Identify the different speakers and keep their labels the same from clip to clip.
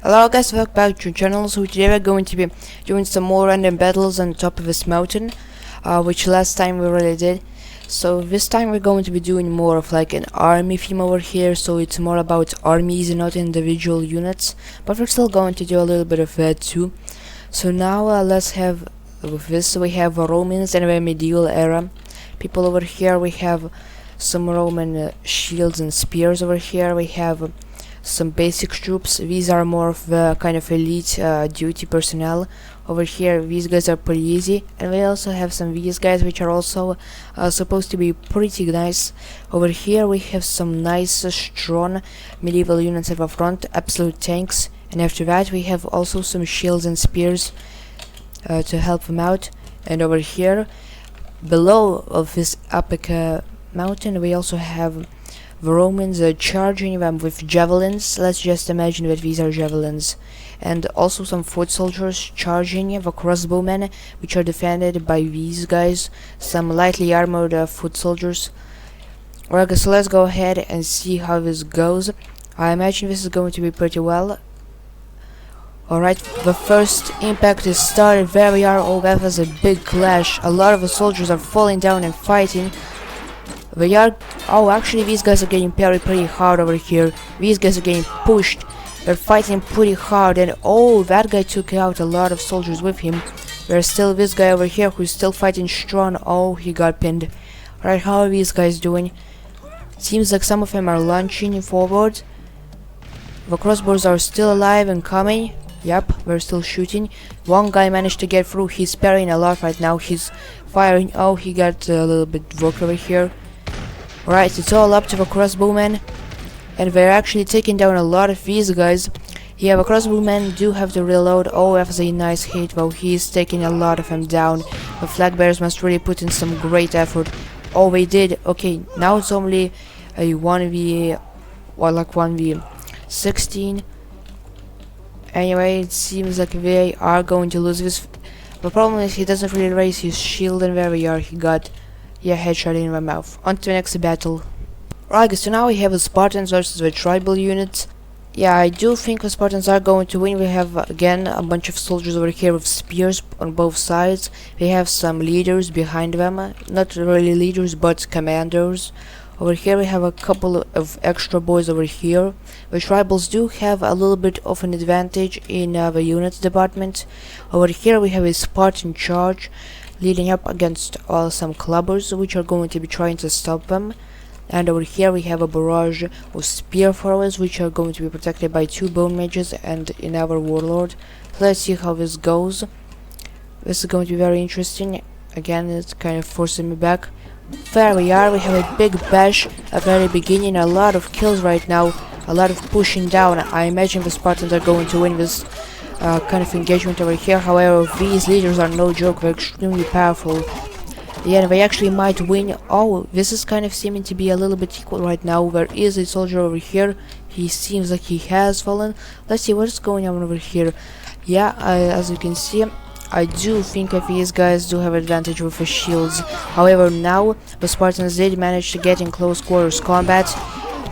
Speaker 1: Hello guys, welcome back to your channel. So today we're going to be doing some more random battles on top of this mountain, which last time we already did. So this time we're going to be doing more of like an army theme over here, so it's more about armies and not individual units, but we're still going to do a little bit of that too. So now let's have, with this we have Romans and the medieval era people over here. We have some Roman shields and spears over here. We have some basic troops. These are more of the kind of elite duty personnel. Over here these guys are pretty easy, and we also have some these guys which are also supposed to be pretty nice. Over here we have some nice strong medieval units at the front, absolute tanks, and after that we have also some shields and spears to help them out. And over here below of this epic mountain we also have the Romans charging them with javelins. Let's just imagine that these are javelins. And also some foot soldiers charging the crossbowmen, which are defended by these guys, some lightly armored foot soldiers. Alright, so let's go ahead and see how this goes. I imagine this is going to be pretty well. Alright, the first impact is started. There we are. Oh, that was a big clash. A lot of the soldiers are falling down and fighting. They are... oh, actually these guys are getting parried pretty hard over here. These guys are getting pushed. They're fighting pretty hard, and oh, that guy took out a lot of soldiers with him. There's still this guy over here who's still fighting strong. Oh, he got pinned. Right, how are these guys doing? Seems like some of them are launching forward. The crossbows are still alive and coming. Yep, we're still shooting. One guy managed to get through. He's parrying a lot right now. He's firing. Oh, he got a little bit worked over here. Right, it's all up to the crossbowmen, and they're actually taking down a lot of these guys. Yeah, the crossbowmen do have to reload. Oh, that was a nice hit, though. He's taking a lot of them down. The flag bearers must really put in some great effort. Oh, they did. Okay, now it's only a 1v... well, like 1v16. Anyway, it seems like they are going to lose this. The problem is he doesn't really raise his shield, and there we are. He got... yeah, headshot in my mouth. On to the next battle. Right, so now we have the Spartans versus the tribal units. Yeah, I do think the Spartans are going to win. We have again a bunch of soldiers over here with spears on both sides. We have some leaders behind them. Not really leaders, but commanders. Over here we have a couple of extra boys over here. The tribals do have a little bit of an advantage in the units department. Over here we have a Spartan charge leading up against some clubbers which are going to be trying to stop them. And over here we have a barrage of spear throwers which are going to be protected by two bone mages and another warlord. Let's see how this goes. This is going to be very interesting. Again, it's kind of forcing me back. There we are. We have a big bash at the very beginning. A lot of kills right now, a lot of pushing down. I imagine the Spartans are going to win this kind of engagement over here. However, these leaders are no joke. They're extremely powerful. Yeah, they actually might win. Oh, this is kind of seeming to be a little bit equal right now. There is a soldier over here. He seems like he has fallen. Let's see what's going on over here. Yeah, as you can see, I do think that these guys do have advantage with the shields. However, now the Spartans did manage to get in close quarters combat.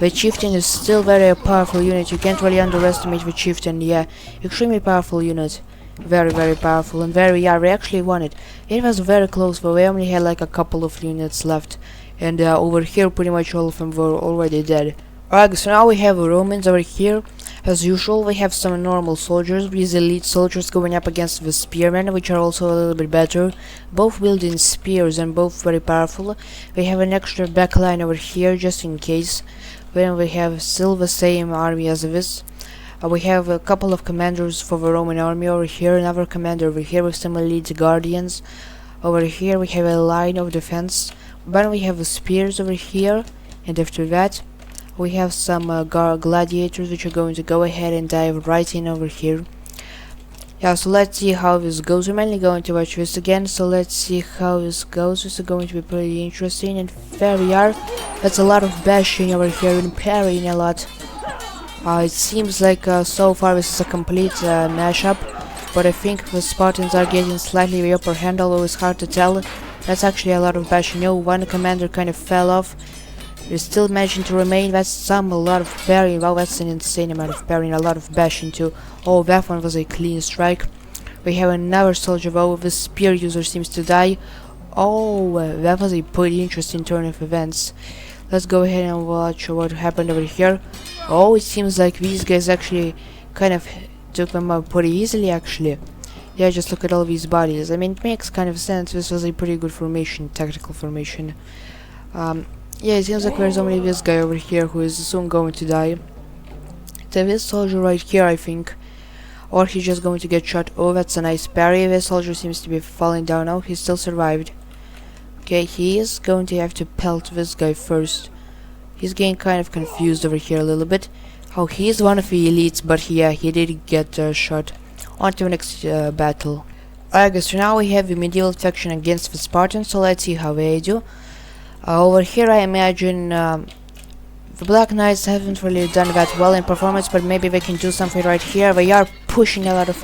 Speaker 1: The chieftain is still very powerful unit. You can't really underestimate the chieftain. Yeah, extremely powerful unit. Very powerful, and yeah, we actually won it. It was very close, but we only had like a couple of units left, and over here pretty much all of them were already dead. Alright, so now we have Romans over here. As usual, we have some normal soldiers, these elite soldiers going up against the spearmen, which are also a little bit better, both wielding spears and both very powerful. We have an extra backline over here just in case. Then we have still the same army as this. We have a couple of commanders for the Roman army over here, another commander over here with some elite guardians. Over here we have a line of defense. Then we have the spears over here, and after that we have some gladiators which are going to go ahead and dive right in over here. Yeah, so let's see how this goes. We're mainly going to watch this again, so let's see how this goes. This is going to be pretty interesting, and there we are. That's a lot of bashing over here and parrying a lot. It seems like so far this is a complete mashup, but I think the Spartans are getting slightly the upper hand, although it's hard to tell. That's actually a lot of bashing. No, one commander kind of fell off. They still managing to remain. That's a lot of parrying. Wow, that's an insane amount of parrying. A lot of bashing too. Oh, that one was a clean strike. We have another soldier. Oh, the spear user seems to die. Oh, that was a pretty interesting turn of events. Let's go ahead and watch what happened over here. Oh, it seems like these guys actually kind of took them out pretty easily, actually. Yeah, just look at all these bodies. I mean, it makes kind of sense. This was a pretty good formation, tactical formation. Yeah, it seems like there's only this guy over here who is soon going to die. Then this soldier right here, I think. Or he's just going to get shot. Oh, that's a nice parry. This soldier seems to be falling down. Oh, he still survived. Okay, he is going to have to pelt this guy first. He's getting kind of confused over here a little bit. Oh, he's one of the elites, but yeah, he did get shot. On to the next battle. Alright guys, so now we have the medieval faction against the Spartans, so let's see how they do. Over here I imagine the Black Knights haven't really done that well in performance, but maybe they can do something right here. They are pushing a lot of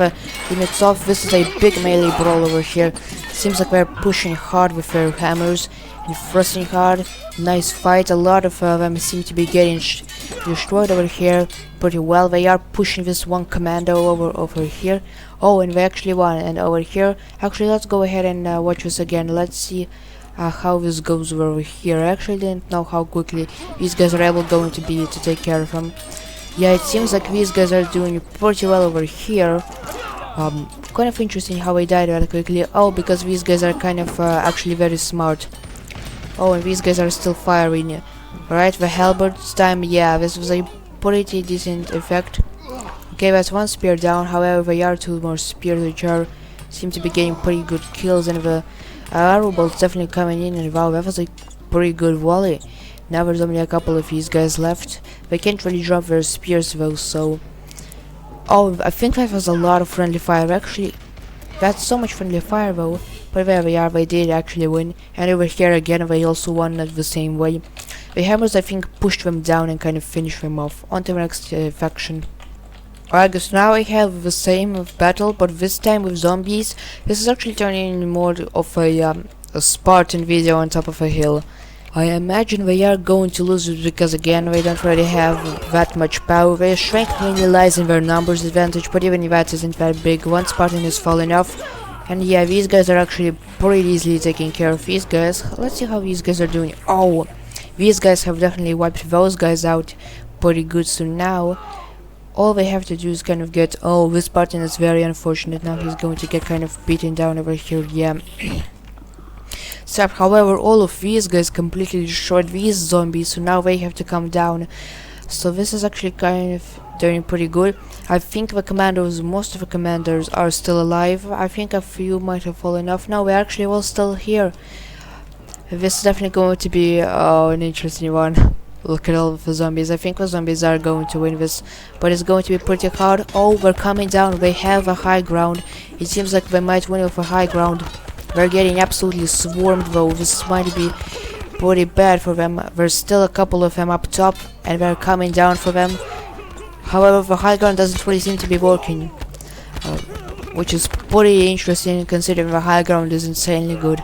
Speaker 1: units off. This is a big melee brawl over here. Seems like they're pushing hard with their hammers and thrusting hard. Nice fight. A lot of them seem to be getting destroyed over here pretty well. They are pushing this one commando over here. Oh, and they actually won. And over here, actually, let's go ahead and watch this again. Let's see how this goes over here. I actually didn't know how quickly these guys are going to be to take care of them. Yeah, it seems like these guys are doing pretty well over here. Kind of interesting how they died rather quickly. Oh, because these guys are kind of actually very smart. Oh, and these guys are still firing. Right, the halberds time, yeah, this was a pretty decent effect. Okay, that's one spear down. However, there are two more spears which seem to be getting pretty good kills, and the arrow bolts definitely coming in. And wow, that was a pretty good volley. Now there's only a couple of these guys left. They can't really drop their spears though, so... Oh, I think that was a lot of friendly fire. Actually, that's so much friendly fire though. But there they are, they did actually win. And over here again, they also won the same way. The hammers, I think, pushed them down and kind of finished them off. On to the next faction. Alright guys, now I have the same battle, but this time with zombies. This is actually turning into more of a Spartan video on top of a hill. I imagine they are going to lose it because again they don't really have that much power. Their strength mainly lies in their numbers advantage, but even that isn't that big. One Spartan is falling off, and yeah, these guys are actually pretty easily taking care of these guys. Let's see how these guys are doing. Oh, these guys have definitely wiped those guys out pretty good, so now all they have to do is kind of get... Oh, this Spartan is very unfortunate. Now he's going to get kind of beaten down over here, yeah. So, however, all of these guys completely destroyed these zombies, so now they have to come down. So this is actually kind of doing pretty good. I think the commandos, most of the commanders are still alive. I think a few might have fallen off. No, we're actually all still here. This is definitely going to be an interesting one. Look at all of the zombies. I think the zombies are going to win this, but it's going to be pretty hard. Oh, we're coming down. They have a high ground. It seems like they might win with a high ground. They're getting absolutely swarmed though. This might be pretty bad for them. There's still a couple of them up top, and they're coming down for them. However, the high ground doesn't really seem to be working, which is pretty interesting considering the high ground is insanely good.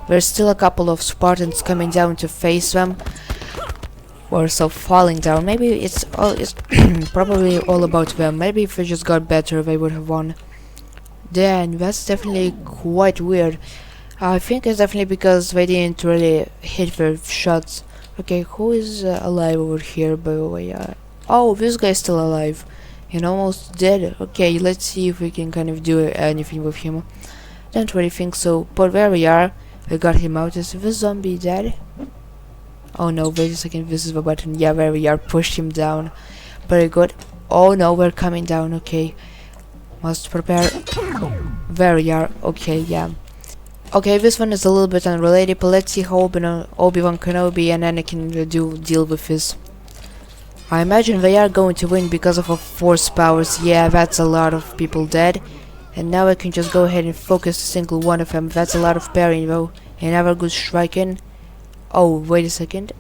Speaker 1: There's still a couple of Spartans coming down to face them, or so falling down. Maybe it's probably all about them. Maybe if they just got better, they would have won. Then that's definitely quite weird. I think it's definitely because they didn't really hit their shots. Okay, who is alive over here, by the way? Oh, this guy's still alive and almost dead. Okay, let's see if we can kind of do anything with him. Don't really think so, but there we are. We got him out. Is this zombie dead? Oh no, wait a second, this is the button. Yeah, there we are. Pushed him down. Very good. Oh no, we're coming down. Okay, must prepare. There we are. Okay, yeah. Okay, this one is a little bit unrelated, but let's see how Obi-Wan Kenobi and Anakin deal with this. I imagine they are going to win because of force powers. Yeah, that's a lot of people dead. And now I can just go ahead and focus a single one of them. That's a lot of parrying though. Another good strike in. Oh, wait a second.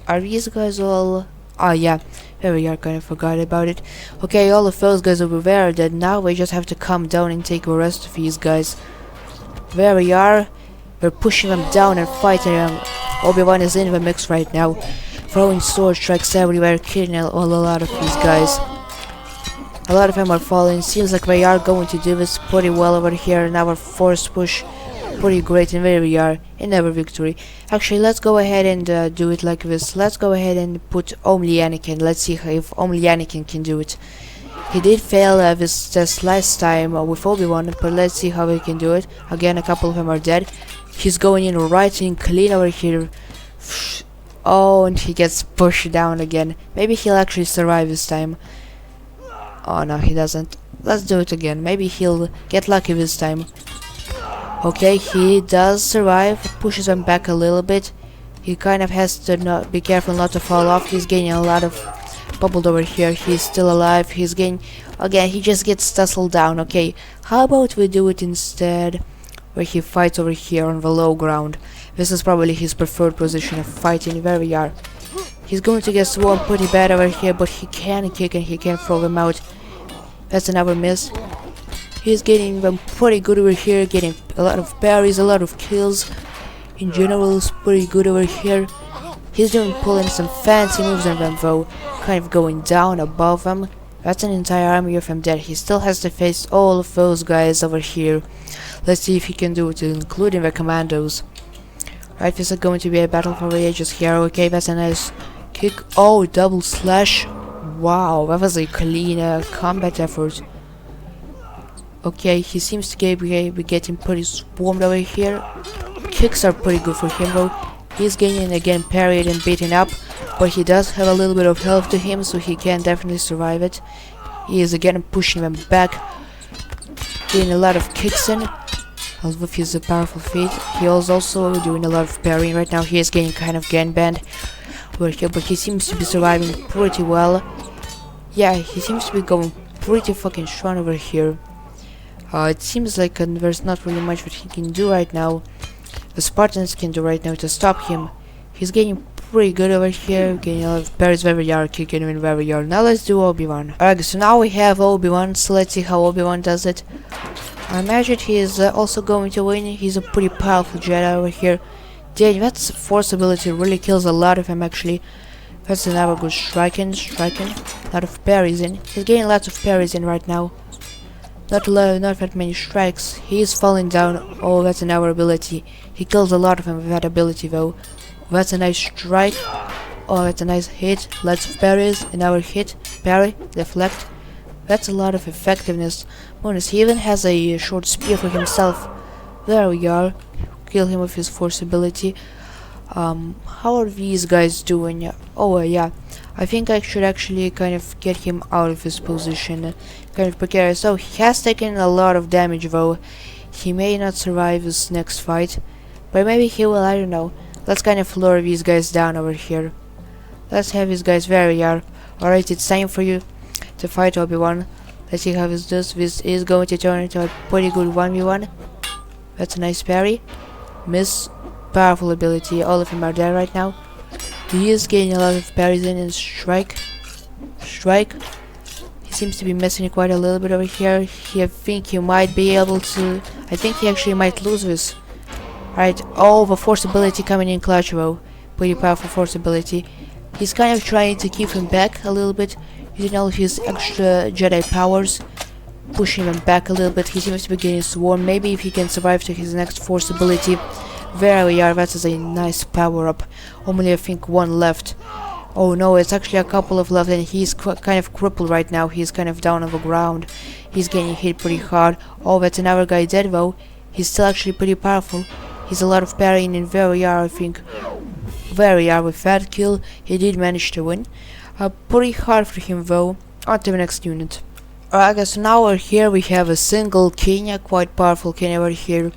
Speaker 1: Are these guys all... Ah, yeah. There we are, kind of forgot about it. Okay, all of those guys over there are dead. Now we just have to come down and take the rest of these guys. There we are. We're pushing them down and fighting them. Obi-Wan is in the mix right now, throwing sword strikes everywhere, killing a lot of these guys. A lot of them are falling. Seems like we are going to do this pretty well over here in our force push. Pretty great, and there we are in our victory. Actually, let's go ahead and do it like this. Let's go ahead and put only Anakin. Let's see if only Anakin can do it. He did fail this test last time with Obi-Wan, but let's see how he can do it. Again, a couple of them are dead. He's going in right in clean over here. Oh, and he gets pushed down again. Maybe he'll actually survive this time. Oh no, he doesn't. Let's do it again. Maybe he'll get lucky this time. Okay, he does survive. Pushes him back a little bit. He kind of has to be careful not to fall off. He's gaining a lot of bubbled over here. He's still alive. He's getting again. He just gets tussled down. Okay, how about we do it instead where he fights over here on the low ground? This is probably his preferred position of fighting. There we are. He's going to get swarmed pretty bad over here, but he can kick and he can throw them out. That's another miss. He's getting them pretty good over here, getting a lot of parries, a lot of kills. In general, it's pretty good over here. He's pulling some fancy moves on them though, kind of going down above them. That's an entire army of them dead. He still has to face all of those guys over here. Let's see if he can do it, including the commandos. Right, this is going to be a battle for the ages here. Okay, that's a nice kick. Oh, double slash. Wow, that was a clean combat effort. Okay, he seems to be getting pretty swarmed over here. Kicks are pretty good for him though. He's getting again parried and beaten up, but he does have a little bit of health to him, so he can definitely survive it. He is again pushing them back, getting a lot of kicks in with his powerful feet. He is also doing a lot of parrying right now. He is getting kind of gangbanged over here, but he seems to be surviving pretty well. Yeah, he seems to be going pretty fucking strong over here. It seems like there's not really much that he can do right now. The Spartans can do right now to stop him. He's getting pretty good over here, getting a lot of parries where we are, kicking him where we are. Now let's do Obi-Wan. Alright, so now we have Obi-Wan, so let's see how Obi-Wan does it. I imagine he is also going to win. He's a pretty powerful Jedi over here. Dang, that's force ability really kills a lot of him actually. That's another good striking. A lot of parries in. He's getting lots of parries in right now. Not that many strikes. He is falling down. Oh, that's another ability. He kills a lot of them with that ability though. That's a nice strike. Oh, that's a nice hit. Lots of parries. Another hit. Parry. Deflect. That's a lot of effectiveness. Bonus. He even has a short spear for himself. There we are. Kill him with his force ability. How are these guys doing? Oh, yeah. I think I should actually kind of get him out of his position. Kind of precarious. So he has taken a lot of damage though. He may not survive this next fight, but maybe he will, I don't know. Let's kind of lure these guys down over here. Let's have these guys where we are. Alright, it's time for you to fight Obi-Wan. Let's see how this does. This is going to turn into a pretty good 1v1. That's a nice parry. Miss. Powerful ability. All of them are dead right now. He is getting a lot of parries in and strike. He seems to be missing quite a little bit over here. I think he might be able to... I think he actually might lose this. Right. Oh, the force ability coming in clutch though. Pretty powerful force ability. He's kind of trying to keep him back a little bit, using all of his extra Jedi powers. Pushing him back a little bit. He seems to be getting swarmed. Maybe if he can survive to his next force ability. There we are, that is a nice power up. Only I think one left. Oh no, it's actually a couple of left and he's kind of crippled right now. He's kind of down on the ground. He's getting hit pretty hard. Oh, that's another guy dead though. He's still actually pretty powerful. He's a lot of parrying and there we are, I think. There we are with that kill. He did manage to win. Pretty hard for him though. On to the next unit. Alright guys, so now we're here. We have a single king, a quite powerful king over here.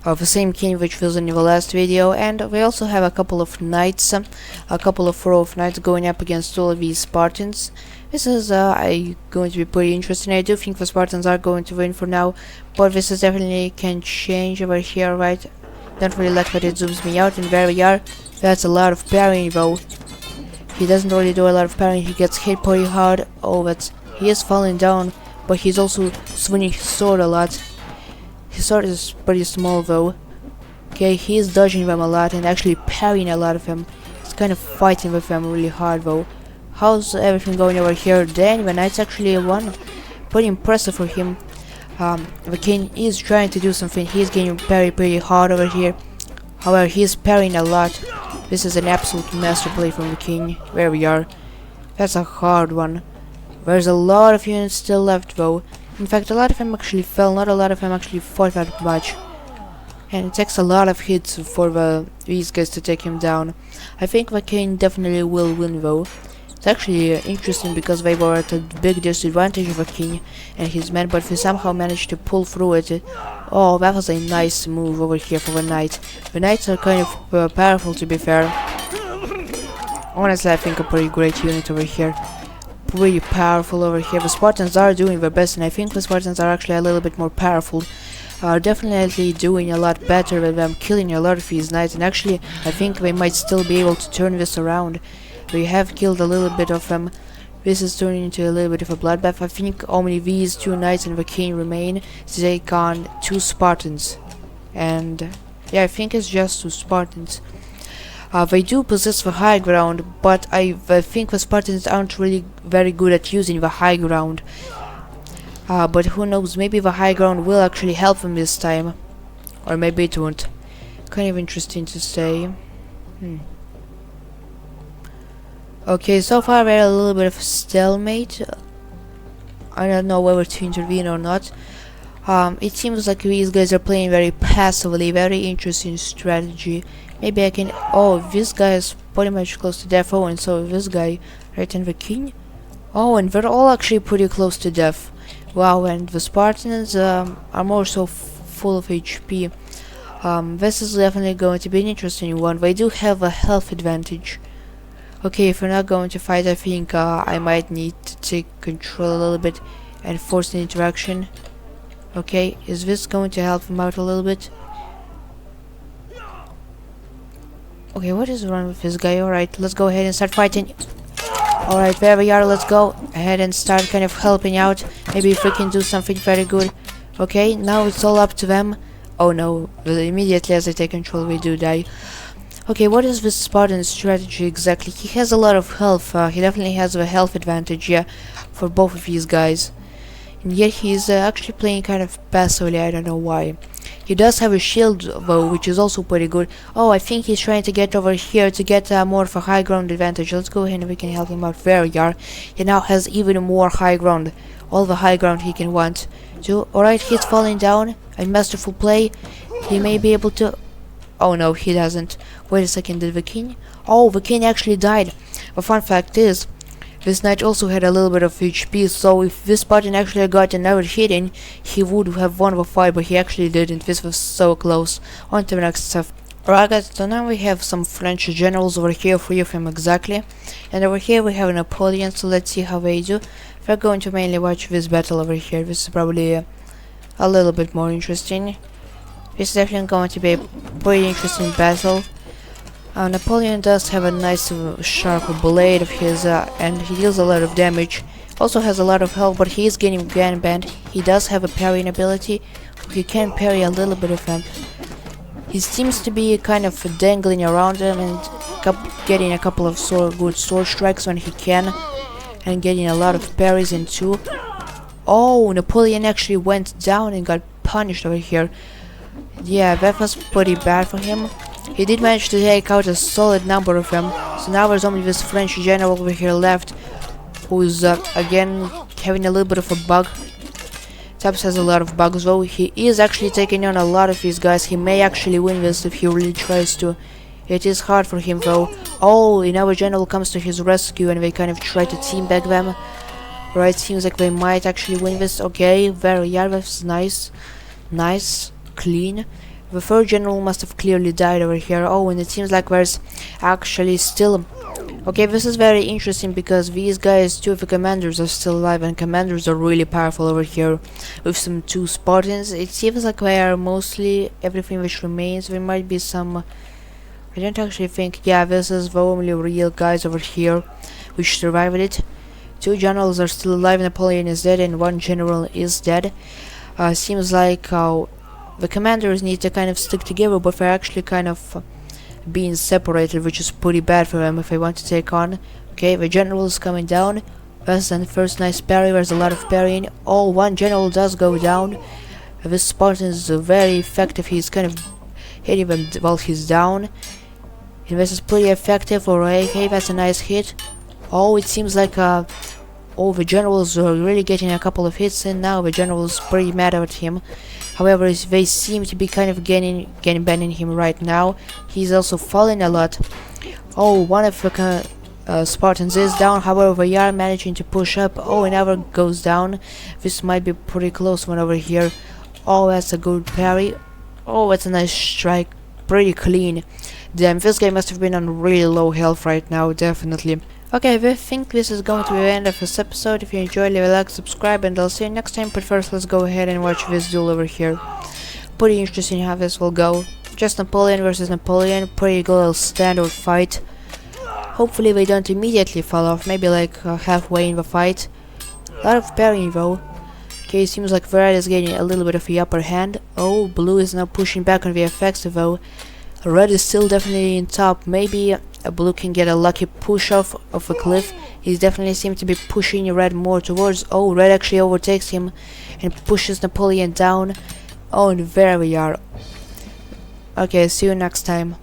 Speaker 1: The same king which was in the last video, and we also have a couple of knights, a couple of row of knights going up against all of these Spartans. This is going to be pretty interesting. I do think the Spartans are going to win for now, but this is definitely can change over here, right? Don't really like that it zooms me out, and there we are. That's a lot of parrying though. He doesn't really do a lot of parrying, he gets hit pretty hard. Oh, he is falling down, but he's also swinging his sword a lot. His sword is pretty small though. Okay, he's dodging them a lot and actually parrying a lot of them. He's kind of fighting with them really hard though. How's everything going over here? Then the knight's actually won. Pretty impressive for him. The king is trying to do something. He's getting pretty hard over here. However, he's parrying a lot. This is an absolute master play from the king. There we are. That's a hard one. There's a lot of units still left though. In fact, a lot of them actually fell. Not a lot of them actually fought that much. And it takes a lot of hits for these guys to take him down. I think the king definitely will win though. It's actually interesting because they were at a big disadvantage of the king and his men, but they somehow managed to pull through it. Oh, that was a nice move over here for the knight. The knights are kind of powerful, to be fair. Honestly, I think a pretty great unit over here. Pretty powerful over here. The Spartans are doing their best, and I think the Spartans are actually a little bit more powerful. Are definitely doing a lot better with them, killing a lot of these knights, and actually I think they might still be able to turn this around. We have killed a little bit of them. This is turning into a little bit of a bloodbath. I think only these two knights and the king remain to take on 2 Spartans. And yeah, I think it's just 2 Spartans. They do possess the high ground, but I think the Spartans aren't really very good at using the high ground. But who knows, maybe the high ground will actually help them this time. Or maybe it won't. Kind of interesting to say. Okay, so far we're a little bit of a stalemate. I don't know whether to intervene or not. It seems like these guys are playing very passively, very interesting strategy. Maybe I can... Oh, this guy is pretty much close to death. Oh, and so this guy, right, and the king? Oh, and they're all actually pretty close to death. Wow, and the Spartans are more so full of HP. This is definitely going to be an interesting one. They do have a health advantage. Okay, if we're not going to fight, I think I might need to take control a little bit and force an interaction. Okay, is this going to help him out a little bit? Okay, what is wrong with this guy? Alright, let's go ahead and start fighting. Alright, there we are, let's go ahead and start kind of helping out. Maybe if we can do something very good. Okay, now it's all up to them. Oh no, immediately as I take control we do die. Okay, what is this Spartan strategy exactly? He has a lot of health. He definitely has a health advantage, yeah, for both of these guys. And yet he's actually playing kind of passively, I don't know why. He does have a shield though, which is also pretty good. Oh, I think he's trying to get over here to get more of a high ground advantage. Let's go ahead and we can help him out. There we are. He now has even more high ground. All the high ground he can want to. Alright, he's falling down. A masterful play. He may be able to... Oh no, he doesn't. Wait a second, did the king? Oh, the king actually died. The fun fact is, this knight also had a little bit of HP, so if this Spartan actually got another hit in, he would have won the fight, but he actually didn't. This was so close. On to the next stuff. Alright guys, so now we have some French generals over here, 3 of them exactly. And over here we have Napoleon, so let's see how they do. We're going to mainly watch this battle over here. This is probably a little bit more interesting. This is definitely going to be a pretty interesting battle. Napoleon does have a nice sharp blade of his and he deals a lot of damage. Also has a lot of health, but he is getting Grand Band. He does have a parrying ability. He can parry a little bit of them. He seems to be kind of dangling around them and getting a couple of good sword strikes when he can. And getting a lot of parries in too. Oh, Napoleon actually went down and got punished over here. Yeah, that was pretty bad for him. He did manage to take out a solid number of them. So now there's only this French general over here left, who's again having a little bit of a bug. Tubbs has a lot of bugs though. He is actually taking on a lot of these guys. He may actually win this if he really tries to. It is hard for him though. Oh, and our general comes to his rescue and they kind of try to team back them. Right, seems like they might actually win this. Okay, very, yeah, that's nice. Nice, clean. The 3rd general must have clearly died over here. Oh, and it seems like there's actually still... Okay, this is very interesting because these guys, 2 of the commanders are still alive, and commanders are really powerful over here with some 2 Spartans. It seems like they are mostly everything which remains. There might be some... I don't actually think... Yeah, this is the only real guys over here which survived it. 2 generals are still alive, Napoleon is dead, and 1 general is dead. Seems like... The commanders need to kind of stick together, but they're actually kind of being separated, which is pretty bad for them if they want to take on. Okay, the general is coming down. That's the first nice parry. There's a lot of parrying. Oh, one general does go down. This Spartan is very effective. He's kind of hitting them while he's down. And this is pretty effective. Alright, okay, that's a nice hit. Oh, it seems like oh, the generals are really getting a couple of hits in now. The general's pretty mad at him. However, they seem to be kind of getting banning him right now. He's also falling a lot. Oh, one of the Spartans is down. However, they are managing to push up. Oh, another goes down. This might be pretty close one over here. Oh, that's a good parry. Oh, that's a nice strike. Pretty clean. Damn, this guy must have been on really low health right now, definitely. Okay, I think this is going to be the end of this episode. If you enjoyed, leave a like, subscribe, and I'll see you next time. But first, let's go ahead and watch this duel over here. Pretty interesting how this will go. Just Napoleon versus Napoleon. Pretty good standard fight. Hopefully they don't immediately fall off. Maybe like halfway in the fight. A lot of parrying though. Okay, seems like red is getting a little bit of the upper hand. Oh, blue is now pushing back on the effects though. Red is still definitely in top. Maybe blue can get a lucky push off of a cliff. He definitely seems to be pushing red more towards. Oh, red actually overtakes him and pushes Napoleon down. Oh, and there we are. Okay, see you next time.